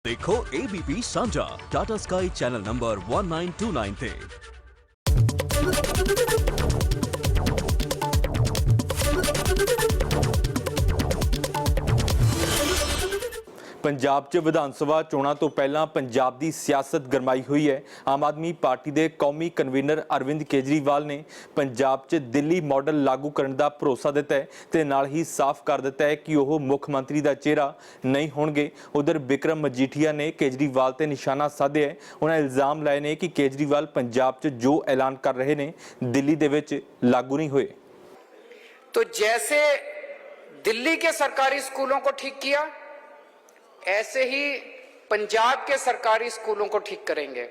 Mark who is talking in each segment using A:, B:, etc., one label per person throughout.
A: देखो ABP साझा Tata sky channel number 1929 ते।
B: पंजाब च विधान सभा चोणां तो पहलां पंजाब दी सियासत गरमाई हुई है। आम आदमी पार्टी दे कौमी कन्वीनर अरविंद केजरीवाल ने पंजाब च दिल्ली मॉडल लागू करने का भरोसा दिता है ते नाल ही साफ कर दिता है कि वह मुख मंत्री का चेहरा नहीं होणगे। उधर बिक्रम मजीठिया ने केजरीवाल ते निशाना साधे है। उन्हें इल्जाम लाए ने कि केजरीवाल पंजाब च जो ऐलान कर रहे ने दिल्ली दे विच लागू नहीं हुए।
C: तो जैसे दिल्ली के सरकारी स्कूलों को ठीक किया, ऐसे ही पंजाब के सरकारी स्कूलों को ठीक करेंगे।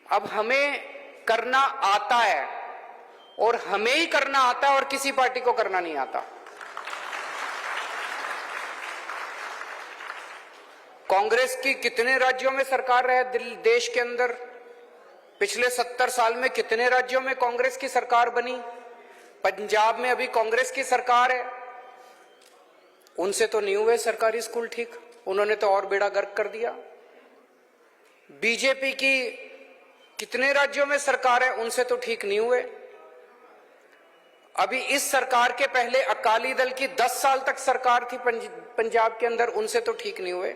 C: अब हमें करना आता है और हमें ही करना आता है और किसी पार्टी को करना नहीं आता। कांग्रेस की कितने राज्यों में सरकार है देश के अंदर? पिछले 70 साल में कितने राज्यों में कांग्रेस की सरकार बनी? पंजाब में अभी कांग्रेस की सरकार है, उनसे तो नहीं हुए सरकारी स्कूल ठीक, उन्होंने तो और बेड़ा गर्क कर दिया। बीजेपी की कितने राज्यों में सरकार है, उनसे तो ठीक नहीं हुए। अभी इस सरकार के पहले अकाली दल की 10 साल तक सरकार थी पंजाब के अंदर, उनसे तो ठीक नहीं हुए।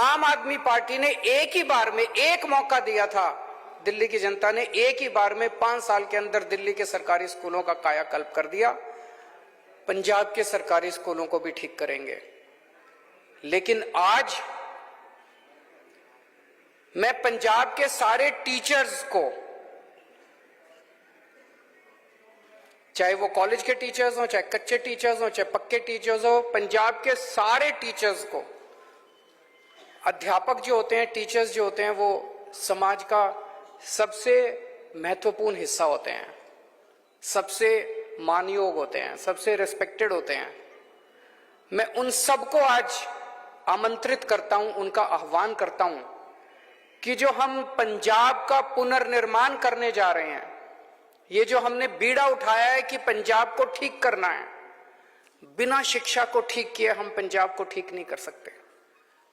C: आम आदमी पार्टी ने एक ही बार में एक मौका दिया था, दिल्ली की जनता ने एक ही बार में 5 साल के अंदर दिल्ली के सरकारी स्कूलों का कायाकल्प कर दिया। पंजाब के सरकारी स्कूलों को भी ठीक करेंगे। लेकिन आज मैं पंजाब के सारे टीचर्स को, चाहे वो कॉलेज के टीचर्स हो, चाहे कच्चे टीचर्स हो, चाहे पक्के टीचर्स हो, पंजाब के सारे टीचर्स को, अध्यापक जो होते हैं, टीचर्स जो होते हैं, वो समाज का सबसे महत्वपूर्ण हिस्सा होते हैं, सबसे मानयोग होते हैं, सबसे रिस्पेक्टेड होते हैं। मैं उन सबको आज आमंत्रित करता हूं, उनका आह्वान करता हूं कि जो हम पंजाब का पुनर्निर्माण करने जा रहे हैं, ये जो हमने बीड़ा उठाया है कि पंजाब को ठीक करना है, बिना शिक्षा को ठीक किए हम पंजाब को ठीक नहीं कर सकते।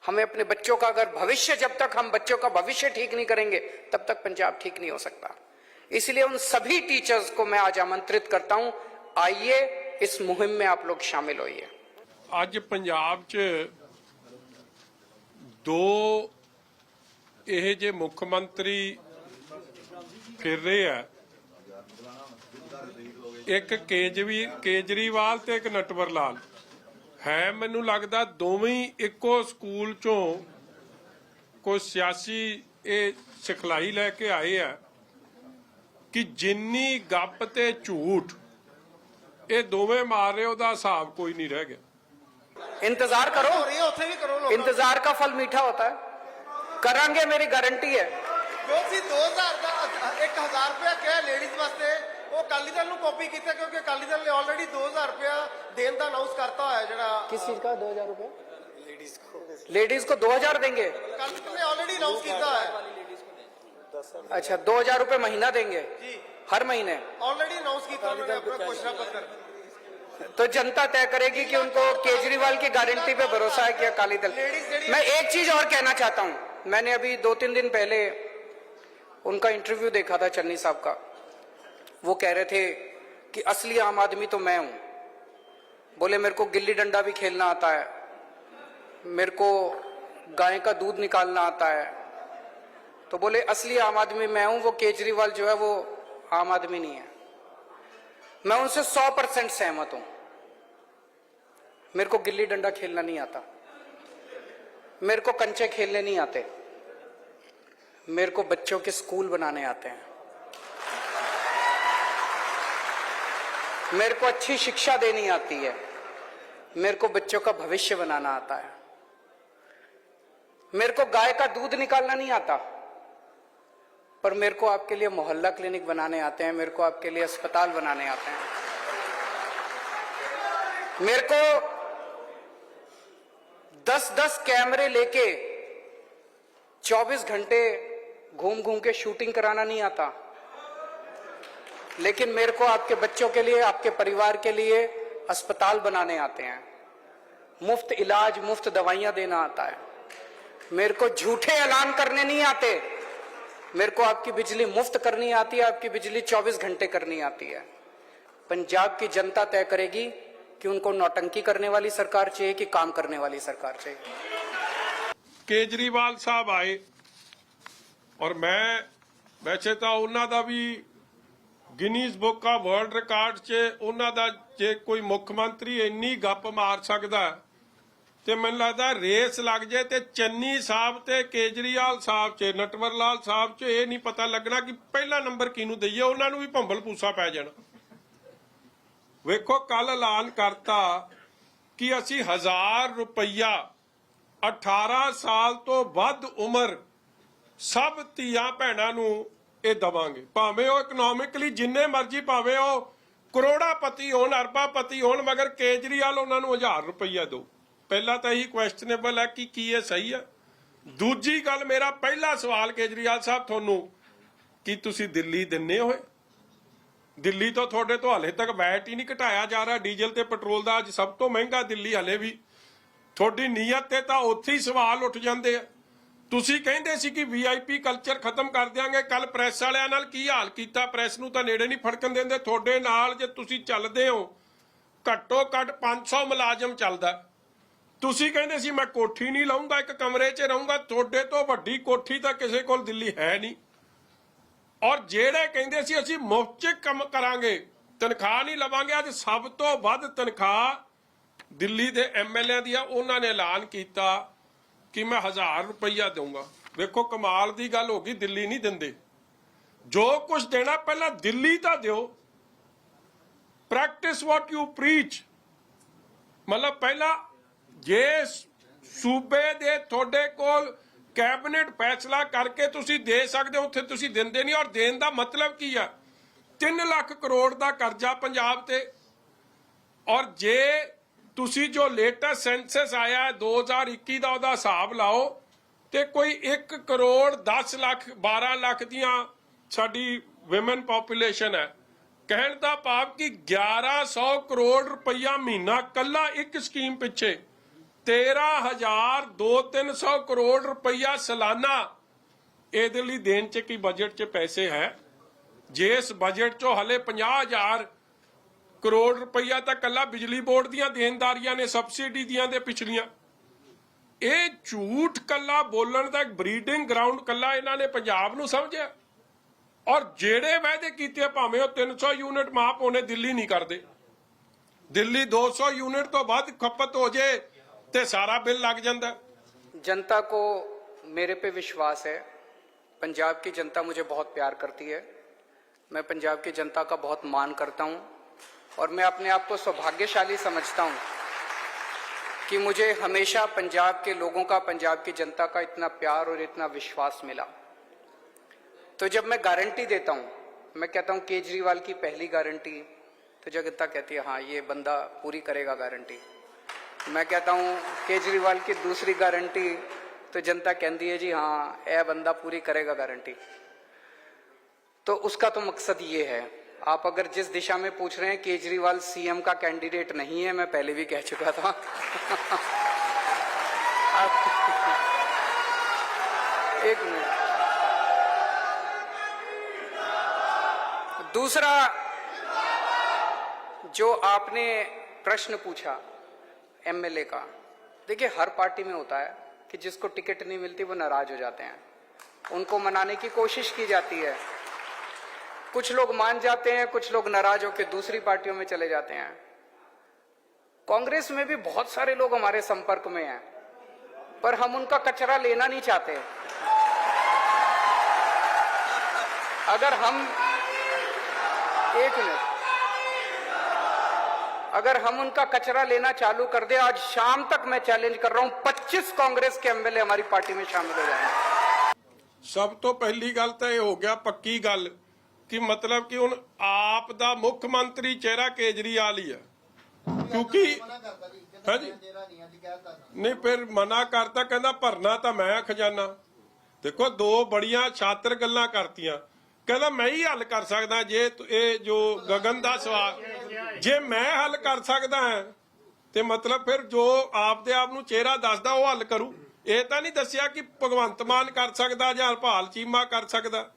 C: हमें अपने बच्चों का अगर भविष्य, जब तक हम बच्चों का भविष्य ठीक नहीं करेंगे तब तक पंजाब ठीक नहीं हो सकता। इसलिए उन सभी टीचर्स को मैं आज आमंत्रित करता हूं, आइए इस मुहिम में आप लोग शामिल होइए।
D: आज पंजाब च दो ਇਹ ਜੇ ਮੁੱਖ ਮੰਤਰੀ ਫਿਰ ਰਹੇ ਆ, ਇੱਕ ਕੇਜਰੀਵਾਲ ਤੇ ਇੱਕ ਨਟਵਰ ਲਾਲ ਹੈ। ਮੈਨੂੰ ਲੱਗਦਾ ਦੋਵੇਂ ਇੱਕੋ ਸਕੂਲ ਚੋਂ ਕੋਈ ਸਿਆਸੀ ਇਹ ਸਿਖਲਾਈ ਲੈ ਕੇ ਆਏ ਆ ਕਿ ਜਿੰਨੀ ਗੱਪ ਤੇ ਝੂਠ ਇਹ ਦੋਵੇਂ ਮਾਰ ਰਹੇ, ਉਹਦਾ ਹਿਸਾਬ ਕੋਈ नहीं रह गया।
C: इंतजार करो, इंतजार का फल मीठा होता है, करांगे, मेरी गारंटी है।
E: 2000 ਦਾ 1000 ਰੁਪਏ ਕਿਹਾ ਲੇਡੀਜ਼ ਵਾਸਤੇ, ਉਹ ਅਕਾਲੀ ਦਲ ਨੂੰ ਕਾਪੀ ਕੀਤਾ ਕਿਉਂਕਿ ਅਕਾਲੀ ਦਲ ਨੇ ਆਲਰੇਡੀ 2000 ਰੁਪਏ ਦੇਣ ਦਾ ਅਨਾਉਂਸ करता ਹੋਇਆ। ਜਿਹੜਾ
C: किस चीज का 2000 रुपए लेडीज को 2000 देंगे?
E: ਅਕਾਲੀ ਦਲ ਨੇ ਆਲਰੇਡੀ ਅਨਾਉਂਸ ਕੀਤਾ ਹੈ।
C: अच्छा, 2000 रुपए महीना देंगे
E: जी,
C: हर महीने
E: ऑलरेडी अनाउंस किया उन्होंने अपना घोषणा पत्र।
C: तो जनता तय करेगी कि उनको केजरीवाल की गारंटी पे भरोसा है कि अकाली दल। मैं एक चीज और कहना चाहता हूं, मैंने अभी 2-3 दिन पहले उनका इंटरव्यू देखा था, चन्नी साहब का। वो कह रहे थे कि असली आम आदमी तो मैं हूं। बोले मेरे को गिल्ली डंडा भी खेलना आता है, मेरे को गाय का दूध निकालना आता है। तो बोले असली आम आदमी मैं हूं, वो केजरीवाल जो है वो आम आदमी नहीं है। मैं उनसे 100% सहमत हूं। मेरे को गिल्ली डंडा खेलना नहीं आता, मेरे को कंचे खेलने नहीं आते, मेरे को बच्चों के स्कूल बनाने आते हैं, मेरे को अच्छी शिक्षा देनी आती है, मेरे को बच्चों का भविष्य बनाना आता है, मेरे को गाय का दूध निकालना नहीं आता, पर मेरे को आपके लिए मोहल्ला क्लिनिक बनाने आते हैं, मेरे को आपके लिए अस्पताल बनाने आते हैं, मेरे को 10-10 कैमरे लेके 24 घंटे घूम घूम के शूटिंग कराना नहीं आता, लेकिन मेरे को आपके बच्चों के लिए, आपके परिवार के लिए अस्पताल बनाने आते हैं, मुफ्त इलाज, मुफ्त दवाइयां देना आता है। मेरे को झूठे ऐलान करने नहीं आते। मेरे को आपकी बिजली मुफ्त करनी आती है, आपकी बिजली 24 घंटे करनी आती है। पंजाब की जनता तय करेगी कि उनको नौटंकी करने वाली सरकार चाहिए कि काम करने वाली सरकार चाहिए।
D: केजरीवाल साहब आए और मैं वैसे तो उन्होंने भी Guinness book of world record च उन्होंने जे कोई मुख्यमंत्री इन्नी गप मार सकता ते मैनूं लगदा रेस लग जाए ते चन्नी साहब ते केजरीवाल साहब च नटवर लाल साहब च ये नहीं पता लगना कि पहला नंबर किहनूं दईए, उन्होंने भी भंबल पूसा पै जाना। वेखो कल ऐलान करता कि असी 1000 रुपया 18 साल तो वध उम्र सब ਧੀਆਂ ਭੈਣਾਂ ਨੂੰ ਇਹ ਦਵਾਂਗੇ, ਭਾਵੇਂ ਉਹ ਇਕਨੋਮਿਕਲੀ ਜਿੰਨੇ ਮਰਜ਼ੀ, ਭਾਵੇਂ ਉਹ ਕਰੋੜਾਪਤੀ ਹੋਣ ਅਰਬਾਪਤੀ ਹੋਣ, ਮਗਰ ਕੇਜਰੀਵਾਲ ਉਹਨਾਂ ਨੂੰ 1000 ਰੁਪਈਆ ਦਿਓ। ਪਹਿਲਾ ਤਾਂ ਇਹੀ ਕੁਐਸਚਨੇਬਲ ਹੈ ਕਿ ਕੀ ਇਹ ਸਹੀ ਹੈ। ਦੂਜੀ ਗੱਲ, ਮੇਰਾ ਪਹਿਲਾ ਸਵਾਲ ਕੇਜਰੀਵਾਲ ਸਾਹਿਬ ਤੁਹਾਨੂੰ, ਕੀ ਤੁਸੀਂ ਦਿੱਲੀ ਦਿੰਨੇ ਹੋਏ? ਦਿੱਲੀ ਤੋਂ ਤੁਹਾਡੇ ਤੋਂ ਹਲੇ ਤੱਕ ਵੈਟ ਹੀ ਨਹੀਂ ਘਟਾਇਆ ਜਾ ਰਿਹਾ ਡੀਜ਼ਲ ਤੇ ਪੈਟਰੋਲ ਦਾ, ਅੱਜ ਸਭ ਤੋਂ ਮਹਿੰਗਾ ਦਿੱਲੀ ਹਲੇ ਵੀ। ਤੁਹਾਡੀ ਨੀਅਤ ਤੇ ਤਾਂ ਉੱਥੇ ਹੀ ਸਵਾਲ ਉੱਠ ਜਾਂਦੇ ਆ। ਤੁਸੀਂ ਕਹਿੰਦੇ ਸੀ ਕਿ ਵੀਆਈਪੀ ਕਲਚਰ ਖਤਮ ਕਰ ਦਿਆਂਗੇ, ਕੱਲ ਪ੍ਰੈਸ ਵਾਲਿਆਂ ਨਾਲ ਕੀ ਹਾਲ ਕੀਤਾ, ਪ੍ਰੈਸ ਨੂੰ ਤਾਂ ਨੇੜੇ ਨਹੀਂ ਫੜਕਣ ਦਿੰਦੇ। ਤੁਹਾਡੇ ਨਾਲ ਜੇ ਤੁਸੀਂ ਚੱਲਦੇ ਹੋ ਘੱਟੋ ਘੱਟ 500 ਮੁਲਾਜ਼ਮ ਚੱਲਦਾ। ਤੁਸੀਂ ਕਹਿੰਦੇ ਸੀ ਮੈਂ ਕੋਠੀ ਨਹੀਂ ਲਾਉਂਗਾ, ਇੱਕ ਕਮਰੇ 'ਚ ਰਹੂੰਗਾ। ਤੁਹਾਡੇ ਤੋਂ ਵੱਡੀ ਕੋਠੀ ਤਾਂ ਕਿਸੇ ਕੋਲ ਦਿੱਲੀ ਹੈ ਨਹੀਂ। ਔਰ ਜਿਹੜੇ ਕਹਿੰਦੇ ਸੀ ਅਸੀਂ ਮੁਫਤ 'ਚ ਕੰਮ ਕਰਾਂਗੇ, ਤਨਖਾਹ ਨਹੀਂ ਲਵਾਂਗੇ, ਅੱਜ ਸਭ ਤੋਂ ਵੱਧ ਤਨਖਾਹ ਦਿੱਲੀ ਦੇ ਐਮਐਲਏ ਦੀ ਆ। ਉਹਨਾਂ ਨੇ ਐਲਾਨ ਕੀਤਾ कि मैं 1000 रुपया दूंगा। वेखो कमाल दी गल होगी, दिल्ली नहीं दिंदे। जो कुछ देना पहला दिल्ली तो दियो। Practice what you preach. मतलब पहला जे सूबे दे थोड़े कोल कैबिनेट फैसला करके तुसी दे सकते हो, उत्थे तुसी दिंदे नहीं। और देन दा मतलब की है? 3 लाख करोड़ दा कर्जा पंजाब ते। और जे ਤੁਸੀਂ ਜੋ ਲੇਟੈਸਟ ਸੈਂਸਸ ਆਇਆ 2021 ਦਾ ਉਹਦਾ ਹਿਸਾਬ ਲਾਓ ਤੇ ਕੋਈ 1 ਕਰੋੜ 10 ਲੱਖ 12 ਲੱਖ ਦੀਆਂ ਸਾਡੀ ਔਮਨ ਪੋਪੂਲੇਸ਼ਨ ਹੈ। ਕਹਿਣ ਦਾ ਭਾਵ ਕਿ 1100 ਕਰੋੜ ਰੁਪਈਆ ਮਹੀਨਾ ਕੱਲਾ ਇੱਕ ਸਕੀਮ ਪਿੱਛੇ, 13,200-300 ਕਰੋੜ ਰੁਪਈਆ ਸਾਲਾਨਾ ਇਹਦੇ ਲਈ ਦੇਣ ਚ ਕੀ ਬਜਟ ਚ ਪੈਸੇ ਹੈ? ਜੇ ਇਸ ਬਜਟ ਚੋਂ ਹਲੇ 50,000 ਕਰੋੜ ਰੁਪਈਆ ਤਾਂ ਕੱਲਾ ਬਿਜਲੀ ਬੋਰਡ ਦੀਆਂ ਦੇਣਦਾਰੀਆਂ ਨੇ, ਸਬਸਿਡੀ ਦੀਆਂ ਦੇ ਪਿਛਲੀਆਂ। ਇਹ ਝੂਠ ਕੱਲਾ ਬੋਲਣ ਦਾ ਇੱਕ ਬਰੀਡਿੰਗ ਗਰਾਊਂਡ ਕੱਲਾ ਇਹਨਾਂ ਨੇ ਪੰਜਾਬ ਨੂੰ ਸਮਝਿਆ। ਔਰ ਜਿਹੜੇ ਵਾਅਦੇ ਕੀਤੇ ਭਾਵੇਂ ਉਹ 300 ਯੂਨਿਟ ਮਾਫ ਹੋਣੇ, ਦਿੱਲੀ ਨਹੀਂ ਕਰਦੇ। ਦਿੱਲੀ 200 ਯੂਨਿਟ ਤੋਂ ਵੱਧ ਖਪਤ ਹੋ ਜੇ ਤੇ ਸਾਰਾ ਬਿੱਲ ਲੱਗ ਜਾਂਦਾ।
C: जनता को मेरे पे विश्वास है। पंजाब की जनता मुझे बहुत प्यार करती है। मैं पंजाब की जनता का बहुत मान करता हूँ और मैं अपने आप को सौभाग्यशाली समझता हूँ कि मुझे हमेशा पंजाब के लोगों का, पंजाब की जनता का इतना प्यार और इतना विश्वास मिला। तो जब मैं गारंटी देता हूँ, मैं कहता हूँ केजरीवाल की पहली गारंटी, तो जनता कहती है हाँ ये बंदा पूरी करेगा गारंटी। मैं कहता हूँ केजरीवाल की दूसरी गारंटी, तो जनता कहती है जी हाँ यह बंदा पूरी करेगा गारंटी। तो उसका तो मकसद ये है। आप अगर जिस दिशा में पूछ रहे हैं, केजरीवाल सीएम का कैंडिडेट नहीं है, मैं पहले भी कह चुका था। एक मिनट। दूसरा जो आपने प्रश्न पूछा एमएलए का, देखिए हर पार्टी में होता है कि जिसको टिकट नहीं मिलती वो नाराज हो जाते हैं, उनको मनाने की कोशिश की जाती है। कुछ लोग मान जाते हैं, कुछ लोग नाराज होकर दूसरी पार्टियों में चले जाते हैं। कांग्रेस में भी बहुत सारे लोग हमारे संपर्क में हैं, पर हम उनका कचरा लेना नहीं चाहते। अगर हम अगर हम उनका कचरा लेना चालू कर दे, आज शाम तक मैं चैलेंज कर रहा हूं 25 कांग्रेस के एमएलए हमारी पार्टी में शामिल हो जाएंगे।
D: सब तो पहली गल तो यह हो गया पक्की गल कि मतलब कि हुण आप दा मुख मंत्री चेहरा केजरीवाल ही है, क्योंकि है जी नहीं फिर मना करता, कहना भरना तो मैं खजाना। देखो दो बड़ियां छात्र गल्लां करतियां, कहना मैं ही हल कर सकदा। जे ये जो गगन दा सवाल जे मैं हल कर सकदा है ते मतलब फिर जो आप दे आप नूं चेहरा दसदा वो हल करूं। ਇਹ ਤਾਂ ਨਹੀਂ ਦੱਸਿਆ ਕਿ ਭਗਵੰਤ ਮਾਨ ਕਰ ਸਕਦਾ ਜਾਂ ਹਰਪਾਲ ਚੀਮਾ ਕਰ ਸਕਦਾ।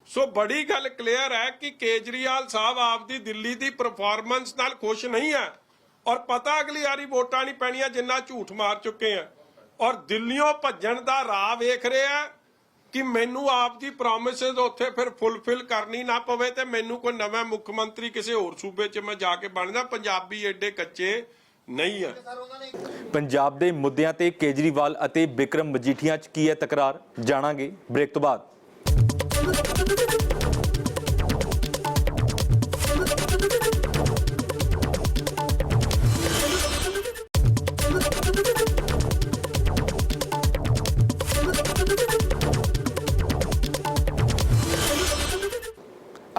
D: ਸੋ ਬੜੀ ਗੱਲ ਕਲੀਅਰ ਹੈ ਕਿ ਕੇਜਰੀਵਾਲ ਸਾਹਿਬ ਆਪਦੀ ਦਿੱਲੀ ਦੀ ਪਰਫਾਰਮੈਂਸ ਨਾਲ ਖੁਸ਼ ਨਹੀਂ ਹੈ ਔਰ ਪਤਾ ਅਗਲੀ ਵਾਰੀ ਵੋਟਾਂ ਨਹੀਂ ਪੈਣੀਆਂ ਜਿੰਨਾ ਝੂਠ ਮਾਰ ਚੁੱਕੇ ਆ ਔਰ ਦਿੱਲੀੋਂ ਭੱਜਣ ਦਾ ਰਾਹ ਵੇਖ ਰਿਹਾ ਕਿ ਮੈਨੂੰ ਆਪਦੀ ਪ੍ਰੋਮਿਸਿਸ ਉੱਥੇ ਫਿਰ ਫੁੱਲਫਿਲ ਕਰਨੀ ਨਾ ਪਵੇ ਤੇ ਮੈਨੂੰ ਕੋਈ ਨਵਾਂ ਮੁੱਖ ਮੰਤਰੀ ਕਿਸੇ ਹੋਰ ਸੂਬੇ 'ਚ ਮੈਂ ਜਾ ਕੇ ਬਣਦਾ। ਪੰਜਾਬੀ ਐਡੇ ਕੱਚੇ ਨਹੀਂ ਆ।
B: ਪੰਜਾਬ ਦੇ ਮੁੱਦਿਆਂ ਤੇ ਕੇਜਰੀਵਾਲ ਅਤੇ ਬਿਕਰਮ ਮਜੀਠੀਆ 'ਚ ਕੀ ਹੈ ਤਕਰਾਰ, ਜਾਣਾਂਗੇ ਬ੍ਰੇਕ ਤੋਂ ਬਾਅਦ।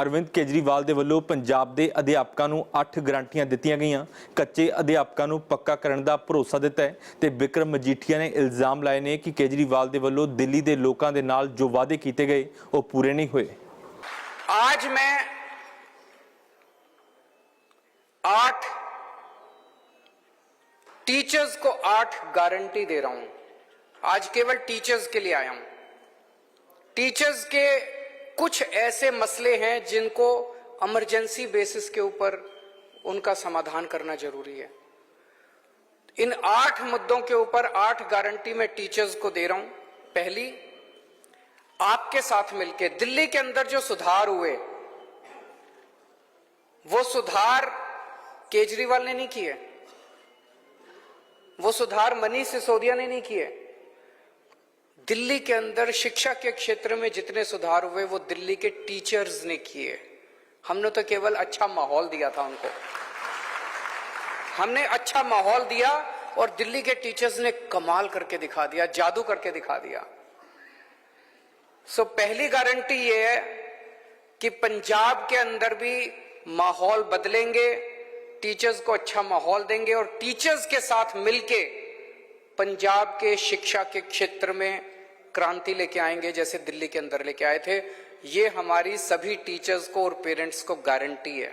B: ਅਰਵਿੰਦ ਕੇਜਰੀਵਾਲ ਦੇ ਵੱਲੋਂ ਪੰਜਾਬ ਦੇ ਅਧਿਆਪਕਾਂ ਨੂੰ 8 ਗਰੰਟੀਆਂ ਦਿੱਤੀਆਂ ਗਈਆਂ, ਕੱਚੇ ਅਧਿਆਪਕਾਂ ਨੂੰ ਪੱਕਾ ਕਰਨ ਦਾ ਭਰੋਸਾ ਦਿੱਤਾ ਹੈ ਤੇ ਬਿਕਰਮ ਮਜੀਠੀਆ ਨੇ ਇਲਜ਼ਾਮ ਲਾਏ ਨੇ ਕਿ ਕੇਜਰੀਵਾਲ ਦੇ ਵੱਲੋਂ ਦਿੱਲੀ ਦੇ ਲੋਕਾਂ ਦੇ ਨਾਲ ਜੋ ਵਾਅਦੇ ਕੀਤੇ ਗਏ ਉਹ ਪੂਰੇ ਨਹੀਂ ਹੋਏ।
C: आज मैं 8 टीचर्स को 8 गारंटी दे रहा हूं। आज केवल टीचर्स के लिए आया हूं। टीचर्स के कुछ ऐसे मसले हैं जिनको इमरजेंसी बेसिस के ऊपर उनका समाधान करना जरूरी है। इन 8 मुद्दों के ऊपर 8 गारंटी मैं टीचर्स को दे रहा हूं। पहली, आपके साथ मिलकर दिल्ली के अंदर जो सुधार हुए वो सुधार केजरीवाल ने नहीं किए, वो सुधार मनीष सिसोदिया ने नहीं किए। दिल्ली के अंदर शिक्षा के क्षेत्र में जितने सुधार हुए वो दिल्ली के टीचर्स ने किए। हमने तो केवल अच्छा माहौल दिया था उनको, हमने अच्छा माहौल दिया और दिल्ली के टीचर्स ने कमाल करके दिखा दिया, जादू करके दिखा दिया। सो पहली गारंटी ये है कि पंजाब के अंदर भी माहौल बदलेंगे, टीचर्स को अच्छा माहौल देंगे और टीचर्स के साथ मिलके पंजाब के शिक्षा के क्षेत्र में क्रांति लेके आएंगे जैसे दिल्ली के अंदर लेके आए थे। ये हमारी सभी टीचर्स को और पेरेंट्स को गारंटी है।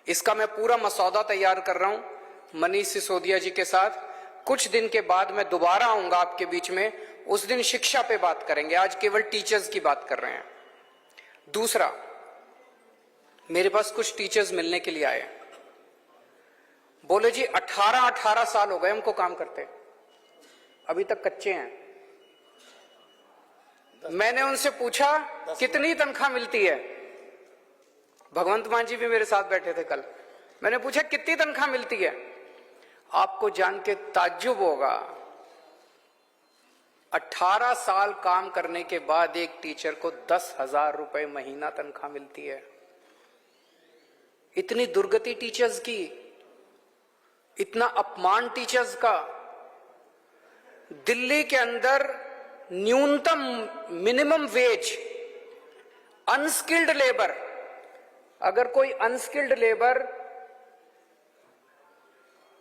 C: इसका मैं पूरा मसौदा तैयार कर रहा हूं मनीष सिसोदिया जी के साथ। कुछ दिन के बाद मैं दोबारा आऊंगा आपके बीच में, उस दिन शिक्षा पे बात करेंगे, आज केवल टीचर्स की बात कर रहे हैं। दूसरा, मेरे पास कुछ टीचर्स मिलने के लिए आए, बोले जी 18 साल हो गए हमको काम करते, अभी तक कच्चे हैं। मैंने उनसे पूछा कितनी तनख्वाह मिलती है, भगवंत मान जी भी मेरे साथ बैठे थे कल। मैंने पूछा कितनी तनख्वाह मिलती है, आपको जान के ताज्जुब होगा 18 साल काम करने के बाद एक टीचर को 10,000 रुपए महीना तनख्वाह मिलती है। इतनी दुर्गति टीचर्स की, इतना अपमान टीचर्स का। दिल्ली के अंदर न्यूनतम मिनिमम वेज, अनस्किल्ड लेबर, अगर कोई अनस्किल्ड लेबर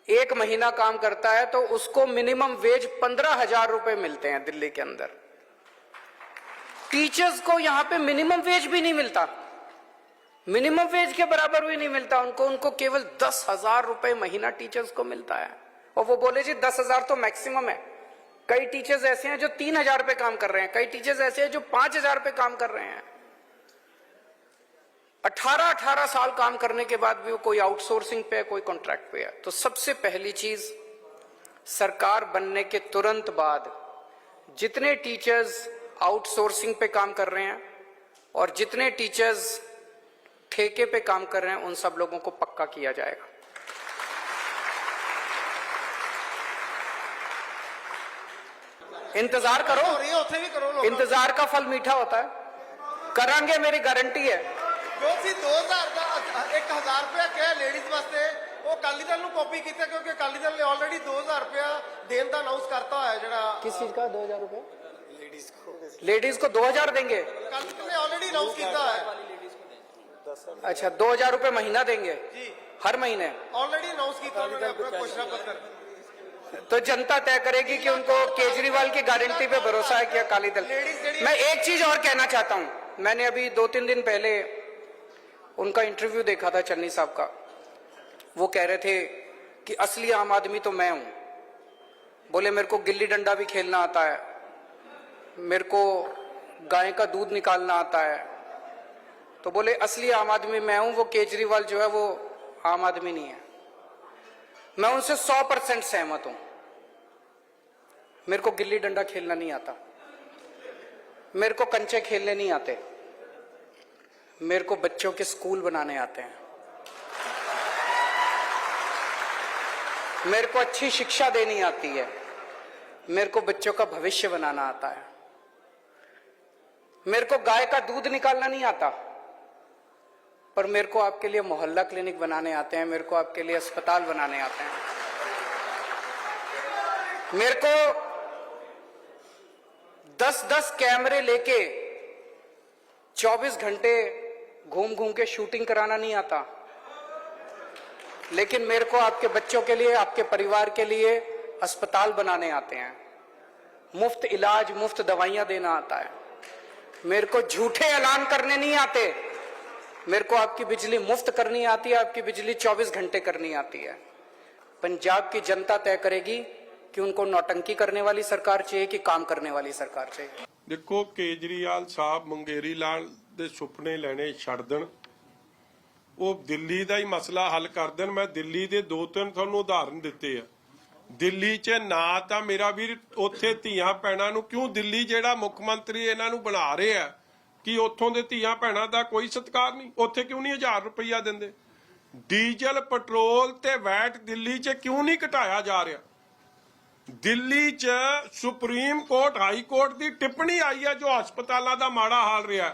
C: 1 महीना काम करता है तो उसको मिनिमम वेज 15,000 रुपए मिलते हैं दिल्ली के अंदर। टीचर्स को यहां पे मिनिमम वेज भी नहीं मिलता, मिनिमम वेज के बराबर भी नहीं मिलता उनको केवल 10,000 रुपए महीना टीचर्स को मिलता है। और वो बोले जी 10,000 तो मैक्सिमम है। कई टीचर्स ऐसे हैं जो 3,000 पे काम कर रहे हैं, कई टीचर्स ऐसे हैं जो 5,000 पे काम कर रहे हैं। 18 साल काम करने के बाद भी वो कोई आउटसोर्सिंग पे है, कोई कॉन्ट्रैक्ट पे है। तो सबसे पहली चीज, सरकार बनने के तुरंत बाद जितने टीचर्स आउटसोर्सिंग पे काम कर रहे हैं और जितने टीचर्स ठेके पे काम कर रहे हैं उन सब लोगों को पक्का किया जाएगा। इंतजार करो, इंतजार का फल मीठा होता है। करांगे, मेरी गारंटी है।
E: ਜੋ ਸੀ 2000 ਦਾ 1000 ਰੁਪਏ ਕਿਹਾ ਲੇਡੀਜ਼ ਵਾਸਤੇ, ਉਹ ਅਕਾਲੀ ਦਲ ਨੂੰ ਕਾਪੀ ਕੀਤਾ ਕਿਉਂਕਿ ਅਕਾਲੀ ਦਲ ਨੇ ਆਲਰੇਡੀ 2000 ਰੁਪਏ ਦੇਣ ਦਾ ਅਨਾਉਂਸ ਕਰਤਾ ਹੋਇਆ। ਜਿਹੜਾ
C: किस चीज का 2000 रुपए लेडीज को 2000 देंगे,
E: ਅਕਾਲੀ ਦਲ ਨੇ ਆਲਰੇਡੀ ਅਨਾਉਂਸ ਕੀਤਾ ਹੈ।
C: अच्छा 2000 रुपए महीना देंगे
E: ਜੀ
C: हर महीने।
E: ਆਲਰੇਡੀ ਅਨਾਉਂਸ ਕੀਤਾ ਉਹਨਾਂ ਨੇ ਆਪਣਾ ਘੋਸ਼ਣਾ ਪੱਤਰ।
C: तो जनता तय करेगी कि उनको केजरीवाल की गारंटी पे भरोसा है कि अकाली दल। मैं एक चीज और कहना चाहता हूं, मैंने अभी 2-3 दिन पहले उनका इंटरव्यू देखा था चन्नी साहब का। वो कह रहे थे कि असली आम आदमी तो मैं हूं। बोले मेरे को गिल्ली डंडा भी खेलना आता है, मेरे को गाय का दूध निकालना आता है। तो बोले असली आम आदमी मैं हूं, वो केजरीवाल जो है वो आम आदमी नहीं है। मैं उनसे 100% सहमत हूं। मेरे को गिल्ली डंडा खेलना नहीं आता, मेरे को कंचे खेलने नहीं आते, मेरे को बच्चों के स्कूल बनाने आते हैं, मेरे को अच्छी शिक्षा देनी आती है, मेरे को बच्चों का भविष्य बनाना आता है। मेरे को गाय का दूध निकालना नहीं आता, पर मेरे को आपके लिए मोहल्ला क्लिनिक बनाने आते हैं, मेरे को आपके लिए अस्पताल बनाने आते हैं। मेरे को 10-10 कैमरे लेके 24 घंटे घूम घूम के शूटिंग कराना नहीं आता, लेकिन मेरे को आपके बच्चों के लिए, आपके परिवार के लिए अस्पताल बनाने आते हैं, मुफ्त इलाज, मुफ्त दवाइयां देना आता है। मेरे को झूठे ऐलान करने नहीं आते, मेरे को आपकी बिजली मुफ्त करनी आती है, आपकी बिजली 24 घंटे करनी आती है। पंजाब की जनता तय करेगी कि उनको नौटंकी करने वाली सरकार चाहिए कि काम करने वाली सरकार चाहिए।
D: देखो केजरीवाल साहब मुंगेरी लाल ਦੇ ਸੁਪਨੇ ਲੈਣੇ ਛੱਡ ਦੇਣ, ਉਹ ਦਿੱਲੀ ਦਾ ਹੀ ਮਸਲਾ ਹੱਲ ਕਰ ਦੇਣ। ਮੈਂ ਦਿੱਲੀ ਦੇ 2-3 ਤੁਹਾਨੂੰ ਉਦਾਹਰਨ ਦਿੱਤੇ ਆ। ਦਿੱਲੀ 'ਚ ਨਾ ਤਾਂ ਮੇਰਾ ਵੀਰ ਉੱਥੇ ਧੀਆਂ ਭੈਣਾਂ ਨੂੰ ਕਿਉਂ, ਦਿੱਲੀ ਜਿਹੜਾ ਮੁੱਖ ਮੰਤਰੀ ਇਹਨਾਂ ਨੂੰ ਬਣਾ ਰਿਹਾ ਕਿ ਉੱਥੋਂ ਦੇ ਧੀਆਂ ਭੈਣਾਂ ਦਾ ਕੋਈ ਸਤਿਕਾਰ ਨਹੀਂ, ਉੱਥੇ ਕਿਉਂ ਨਹੀਂ 1000 ਰੁਪਈਆ ਦਿੰਦੇ? ਡੀਜ਼ਲ ਪੈਟਰੋਲ ਤੇ ਵੈਟ ਦਿੱਲੀ 'ਚ ਕਿਉਂ ਨਹੀਂ ਘਟਾਇਆ ਜਾ ਰਿਹਾ? ਦਿੱਲੀ 'ਚ ਸੁਪਰੀਮ ਕੋਰਟ, ਹਾਈ ਕੋਰਟ ਦੀ ਟਿੱਪਣੀ ਆਈ ਹੈ ਜੋ ਹਸਪਤਾਲਾਂ ਦਾ ਮਾੜਾ ਹਾਲ ਰਿਹਾ।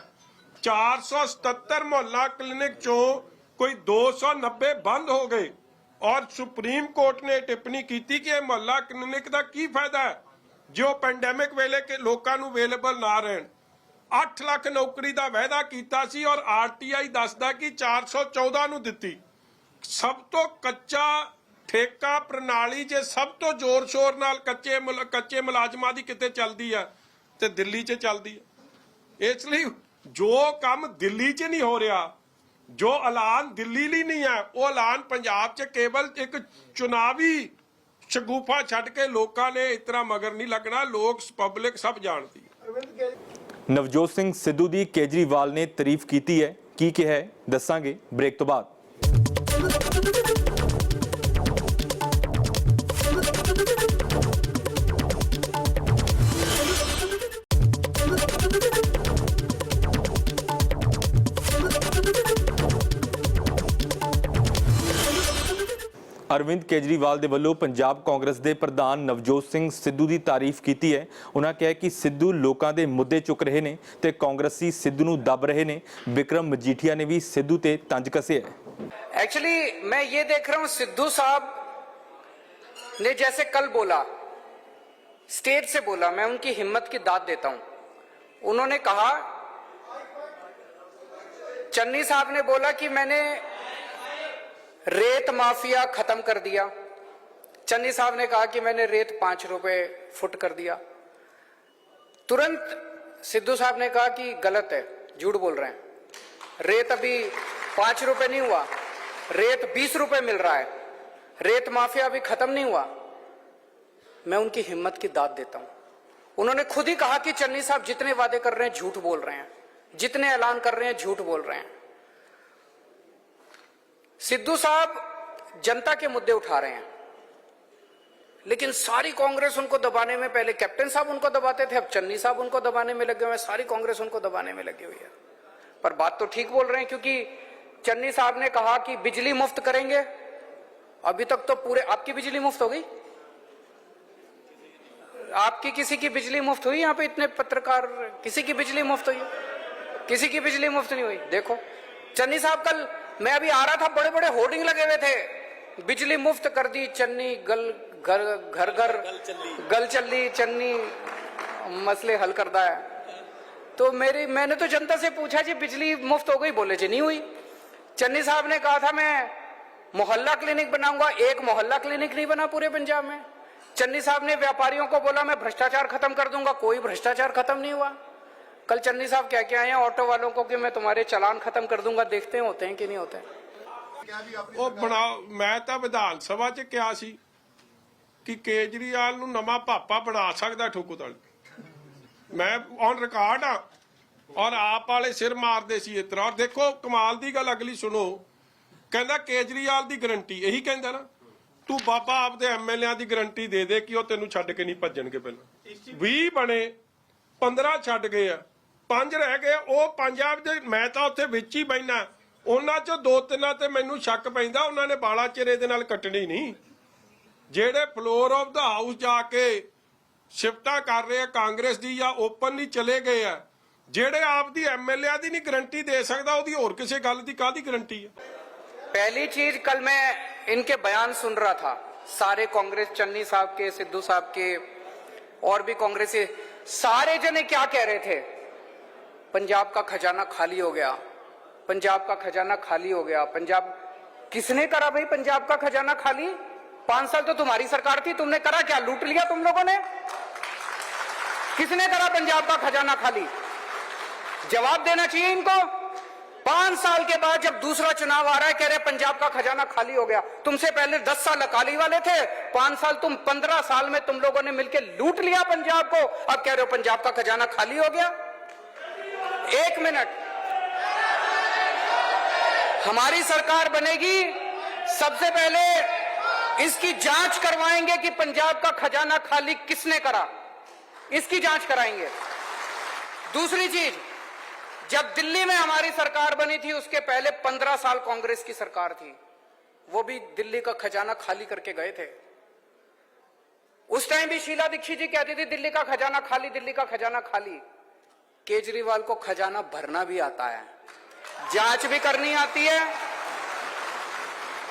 D: 477 ਮੁਹੱਲਾ ਕਲੀਨਿਕ ਚੋਂ ਕੋਈ 290 ਬੰਦ ਹੋ ਗਏ ਔਰ ਸੁਪਰੀਮ ਕੋਰਟ ਨੇ ਟਿੱਪਣੀ ਕੀਤੀ ਕਿ ਇਹ ਮੁਹੱਲਾ ਕਲੀਨਿਕ ਦਾ ਕੀ ਫਾਇਦਾ ਹੈ ਜੋ ਪੈਂਡੈਮਿਕ ਵੇਲੇ ਕਿ ਲੋਕਾਂ ਨੂੰ ਅਵੇਲੇਬਲ ਨਾ ਰਹਿਣ। 8 ਲੱਖ ਨੌਕਰੀ ਦਾ ਵਾਅਦਾ ਕੀਤਾ ਸੀ ਔਰ ਆਰਟੀਆਈ ਦੱਸਦਾ ਕਿ 414 ਨੂੰ ਦਿੱਤੀ। ਸਭ ਤੋਂ ਕੱਚਾ ਠੇਕਾ ਪ੍ਰਣਾਲੀ ਜੇ ਸਭ ਤੋਂ ਜ਼ੋਰ ਸ਼ੋਰ ਨਾਲ ਕੱਚੇ ਮੁਲਾਜ਼ਮਾਂ ਦੀ ਕਿਤੇ ਚੱਲਦੀ ਆ ਤੇ ਦਿੱਲੀ 'ਚ ਚੱਲਦੀ ਆ। ਇਸ ਲਈ ਜੋ ਕੰਮ ਦਿੱਲੀ 'ਚ ਨਹੀਂ ਹੋ ਰਿਹਾ, ਜੋ ਐਲਾਨ ਦਿੱਲੀ ਲਈ ਨਹੀਂ ਹੈ, ਉਹ ਐਲਾਨ ਪੰਜਾਬ 'ਚ ਕੇਵਲ ਇੱਕ ਚੁਣਾਵੀ ਸ਼ਗੂਫਾ ਛੱਡ ਕੇ ਲੋਕਾਂ ਨੇ ਇਸ ਤਰ੍ਹਾਂ ਮਗਰ ਨਹੀਂ ਲੱਗਣਾ। ਲੋਕ ਪਬਲਿਕ ਸਭ ਜਾਣਦੀ ਹੈ।
B: ਨਵਜੋਤ ਸਿੰਘ ਸਿੱਧੂ ਦੀ ਕੇਜਰੀਵਾਲ ਨੇ ਤਾਰੀਫ ਕੀਤੀ ਹੈ, ਕੀ ਕਿਹਾ ਹੈ ਦੱਸਾਂਗੇ ਬ੍ਰੇਕ ਤੋਂ ਬਾਅਦ। ਅਰਵਿੰਦ ਕੇਜਰੀਵਾਲ ਦੇ ਵੱਲੋਂ ਪੰਜਾਬ ਕਾਂਗਰਸ ਦੇ ਪ੍ਰਧਾਨ ਨਵਜੋਤ ਸਿੰਘ ਸਿੱਧੂ ਦੀ ਤਾਰੀਫ ਕੀਤੀ ਹੈ। ਉਹਨਾਂ ਕਿਹਾ ਕਿ ਸਿੱਧੂ ਲੋਕਾਂ ਦੇ ਮੁੱਦੇ ਚੁੱਕ ਰਹੇ ਨੇ ਤੇ ਕਾਂਗਰਸੀ ਸਿੱਧੂ ਨੂੰ ਦੱਬ ਰਹੇ ਨੇ। ਵਿਕਰਮ ਮਜੀਠੀਆ ਨੇ ਵੀ ਸਿੱਧੂ ਤੇ ਤੰਜ ਕੱਸਿਆ ਹੈ।
C: एक्चुअली मैं ये देख रहा हूं, सिद्धू साहब ने जैसे कल बोला, स्टेज से बोला, मैं उनकी हिम्मत की दाद देता हूं। उन्होंने कहा, चन्नी साहब ने बोला कि मैंने रेत माफिया खत्म कर दिया। चन्नी साहब ने कहा कि मैंने रेत 5 रुपए फुट कर दिया। तुरंत सिद्धू साहब ने कहा कि गलत है, झूठ बोल रहे हैं, रेत अभी 5 रुपए नहीं हुआ, रेत 20 रुपए मिल रहा है, रेत माफिया अभी खत्म नहीं हुआ। मैं उनकी हिम्मत की दाद देता हूं। उन्होंने खुद ही कहा कि चन्नी साहब जितने वादे कर रहे हैं झूठ बोल रहे हैं, जितने ऐलान कर रहे हैं झूठ बोल रहे हैं। सिद्धू साहब जनता के मुद्दे उठा रहे हैं, लेकिन सारी कांग्रेस उनको दबाने में, पहले कैप्टन साहब उनको दबाते थे, अब चन्नी साहब उनको दबाने में लगे हुए हैं, सारी कांग्रेस उनको दबाने में लगी हुई है। पर बात तो ठीक बोल रहे हैं, क्योंकि चन्नी साहब ने कहा कि बिजली मुफ्त करेंगे। अभी तक तो पूरे, आपकी बिजली मुफ्त हो गई? आपकी किसी की बिजली मुफ्त हुई? यहाँ पे इतने पत्रकार, किसी की बिजली मुफ्त हुई? किसी की बिजली मुफ्त नहीं हुई। देखो चन्नी साहब, कल मैं अभी आ रहा था, बड़े बड़े होर्डिंग लगे हुए थे, बिजली मुफ्त कर दी चन्नी, घर घर गल चली चन्नी, मसले हल करता है। तो मैंने तो जनता से पूछा जी बिजली मुफ्त हो गई? बोले जी नहीं हुई। चन्नी साहब ने कहा था मैं मोहल्ला क्लिनिक बनाऊंगा, एक मोहल्ला क्लिनिक नहीं बना पूरे पंजाब में। चन्नी साहब ने व्यापारियों को बोला मैं भ्रष्टाचार खत्म कर दूंगा, कोई भ्रष्टाचार खत्म नहीं हुआ। कल चन्नी साहब क्या क्या आए हैं ऑटो वालों को कि मैं तुम्हारे चालान खत्म कर दूंगा, देखते हैं होते हैं कि नहीं होते हैं।
D: ਉਹ ਬਣਾ, ਮੈਂ ਤਾਂ ਵਿਧਾਨ ਸਭਾ 'ਚ ਕਿਹਾ ਸੀ ਕਿ ਕੇਜਰੀਵਾਲ ਨੂੰ ਨਵਾਂ ਪਾਪਾ ਬਣਾ ਸਕਦਾ ਠੋਕੂਤਾਲ। ਮੈਂ ਔਨ ਰਿਕਾਰਡ ਆ, ਔਰ ਆਪ ਵਾਲੇ ਸਿਰ ਮਾਰਦੇ ਸੀ ਇਸ ਤਰ੍ਹਾਂ। ਔਰ ਦੇਖੋ ਕਮਾਲ ਦੀ ਗੱਲ ਅਗਲੀ ਸੁਣੋ, ਕਹਿੰਦਾ ਕੇਜਰੀਵਾਲ ਦੀ ਗਰੰਟੀ, ਇਹੀ ਕਹਿੰਦਾ ਨਾ, ਤੂੰ ਬਾਬਾ ਆਪਦੇ ਐਮਐਲਏਆਂ ਦੀ ਗਰੰਟੀ ਦੇ ਦੇ ਕਿ ਉਹ ਤੈਨੂੰ ਛੱਡ ਕੇ ਨਹੀਂ ਭੱਜਣਗੇ। ਪਹਿਲਾਂ 20 ਬਣੇ, 15 ਛੱਡ ਗਏ ਆ, 5 ਰਹਿ ਗਏ। ਉਹ ਪੰਜਾਬ ਦੇ, ਮੈਂ ਤਾਂ ਉੱਥੇ ਵਿੱਚ ਹੀ ਬੈਠਾ, ਉਹਨਾਂ ਚੋਂ 2-3 ਤੇ ਮੈਨੂੰ ਸ਼ੱਕ ਪੈਂਦਾ ਉਹਨਾਂ ਨੇ ਬਾਲਾ ਚਿਰੇ ਦੇ ਨਾਲ ਕੱਟਣੀ ਨਹੀਂ। ਜਿਹੜੇ ਫਲੋਰ ਆਫ ਦਾ ਹਾਊਸ ਜਾ ਕੇ ਸ਼ਿਫਟਾਂ ਕਰ ਰਹੇ ਆ ਕਾਂਗਰਸ ਦੀ ਜਾਂ ਓਪਨਲੀ ਚਲੇ ਗਏ ਆ, ਜਿਹੜੇ ਆਪ ਦੀ ਐਮਐਲਏ ਦੀ ਨਹੀਂ ਗਰੰਟੀ ਦੇ ਸਕਦਾ, ਉਹਦੀ ਹੋਰ ਕਿਸੇ ਗੱਲ ਦੀ ਕਾਹਦੀ ਗਰੰਟੀ ਹੈ।
C: पहली चीज, कल मैं इनके बयान सुन रहा था, सारे कांग्रेस, चन्नी साहब के, सिद्धू साहब के, और भी कांग्रेसी, सारे जने क्या कह रहे थे, पंजाब का खजाना खाली हो गया, पंजाब का खजाना खाली हो गया। पंजाब किसने करा भाई पंजाब का खजाना खाली? 5 साल तो तुम्हारी सरकार थी, तुमने करा क्या? लूट लिया तुम लोगों ने? किसने करा पंजाब का खजाना खाली? जवाब देना चाहिए इनको। 5 साल के बाद जब दूसरा चुनाव आ रहा है, कह रहे पंजाब का खजाना खाली हो गया। तुमसे पहले 10 साल अकाली वाले थे, 5 साल तुम, 15 साल में तुम लोगों ने मिलकर लूट लिया पंजाब को, अब कह रहे हो पंजाब का खजाना खाली हो गया। 1 मिनट, हमारी सरकार बनेगी, सबसे पहले इसकी जांच करवाएंगे कि पंजाब का खजाना खाली किसने करा, इसकी जांच कराएंगे। दूसरी चीज, जब दिल्ली में हमारी सरकार बनी थी, उसके पहले 15 साल कांग्रेस की सरकार थी, वो भी दिल्ली का खजाना खाली करके गए थे। उस टाइम भी शीला दीक्षित जी कहती थी दिल्ली का खजाना खाली, दिल्ली का खजाना खाली। केजरीवाल को खजाना भरना भी आता है, जांच भी करनी आती है।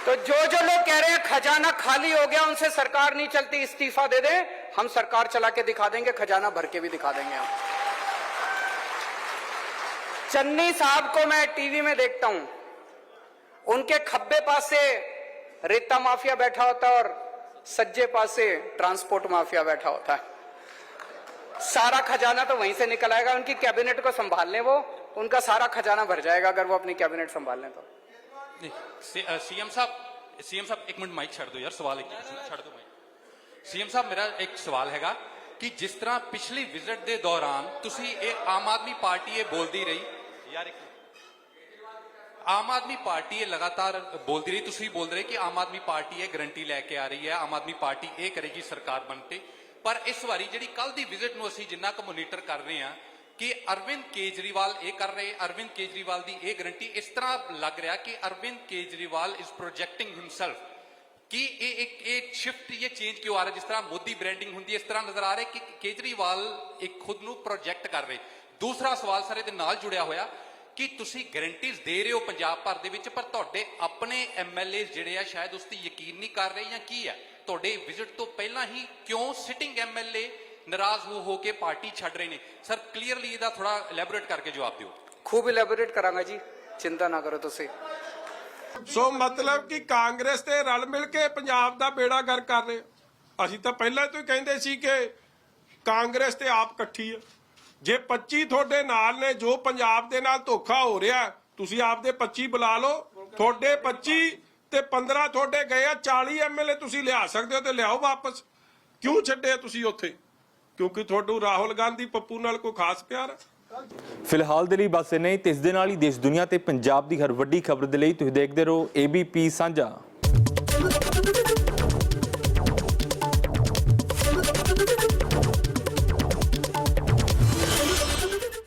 C: तो जो लोग कह रहे हैं खजाना खाली हो गया, उनसे सरकार नहीं चलती, इस्तीफा दे दें, हम सरकार चला के दिखा देंगे, खजाना भर के भी दिखा देंगे हम। चन्नी साहब को मैं टीवी में देखता हूं, उनके खब्बे पास से रेता माफिया बैठा होता है और सज्जे पास से ट्रांसपोर्ट माफिया बैठा होता है। सारा खजाना तो वहीं से निकल आएगा। उनकी कैबिनेट को संभाल लें, वो उनका सारा खजाना भर जाएगा अगर वो अपनी कैबिनेट संभाल लें तो।
F: सीएम साहब एक मिनट माइक छड़ दो यार, सवाल एक छड़ दो माइक। सीएम साहब मेरा एक सवाल हैगा कि जिस तरह पिछली विजिट के दौरान तुसी एक आम आदमी पार्टी ये बोलती रही यार, एक आम आदमी पार्टी ये लगातार बोलती रही, तुसी बोल रहे कि आम आदमी पार्टी ये गारंटी लैके आ रही है, आम आदमी पार्टी ये करेगी सरकार बनते। पर इस बारी जी कल की विजिट में असीं जिन्ना क मोनीटर कर रहे हैं कि अरविंद केजरीवाल ये कर रहे, अरविंद केजरीवाल की ये गारंटी, इस तरह लग रहा कि Arvind Kejriwal is projecting himself कि एक शिफ्ट ये चेंज क्यों आ रहा है, जिस तरह मोदी ब्रांडिंग होंगी इस तरह नजर आ रहा है कि केजरीवाल एक खुद नू प्रोजेक्ट कर रहे। दूसरा सवाल सर इहदे नाल जुड़िया होया कि तुसी गारंटीज दे रहे हो पंजाब भर दे विच, पर तुहाडे अपने एमएलए जिहड़े आ शायद उस ते यकीन नहीं कर रहे, या की है तुहाडे विजिट तो पहला ही क्यों सिटिंग एमएलए नाराज हो के पार्टी छड़ रहे ने? सर क्लीयरली इहदा थोड़ा इलैबोरेट करके जवाब दिओ।
C: खूब इलैबोरेट करांगा जी, चिंता ना करो तुसी।
D: सो मतलब कि कांग्रेस ते रल मिल के पंजाब दा बेड़ा गर्क कर रहे। ਅਸੀਂ ਤਾਂ ਪਹਿਲਾਂ ਤੋਂ ਹੀ ਕਹਿੰਦੇ ਸੀ ਕਿ ਕਾਂਗਰਸ ਤੇ ਆਪ ਇਕੱਠੀ ਹੈ। ਜੇ 25 ਤੁਹਾਡੇ ਨਾਲ ਨੇ, ਜੋ ਪੰਜਾਬ ਦੇ ਨਾਲ ਧੋਖਾ ਹੋ ਰਿਹਾ, ਤੁਸੀਂ ਆਪਦੇ 25 ਬੁਲਾ ਲਓ। ਤੁਹਾਡੇ 25 ਤੇ 15 ਤੁਹਾਡੇ ਗਏ ਆ, 40 ਐਮਐਲਏ ਤੁਸੀਂ ਲਿਆ ਸਕਦੇ ਹੋ ਤੇ ਲਿਆਓ ਵਾਪਸ। ਕਿਉਂ ਛੱਡੇ ਤੁਸੀਂ ਉੱਥੇ? ਕਿਉਂਕਿ ਤੁਹਾਨੂੰ ਰਾਹੁਲ ਗਾਂਧੀ ਪੱਪੂ ਨਾਲ ਕੋਈ ਖਾਸ ਪਿਆਰ ਹੈ।
B: ਫਿਲਹਾਲ ਦੇ ਲਈ ਬਸ ਇੰਨਾ ਹੀ। ਤੇ ਇਸ ਦੇ ਨਾਲ ਹੀ ਦੇਸ਼ ਦੁਨੀਆ ਤੇ ਪੰਜਾਬ ਦੀ ਹਰ ਵੱਡੀ ਖਬਰ ਦੇ ਲਈ ਤੁਸੀਂ ਦੇਖਦੇ ਰਹੋ ABP ਸਾਂਝਾ।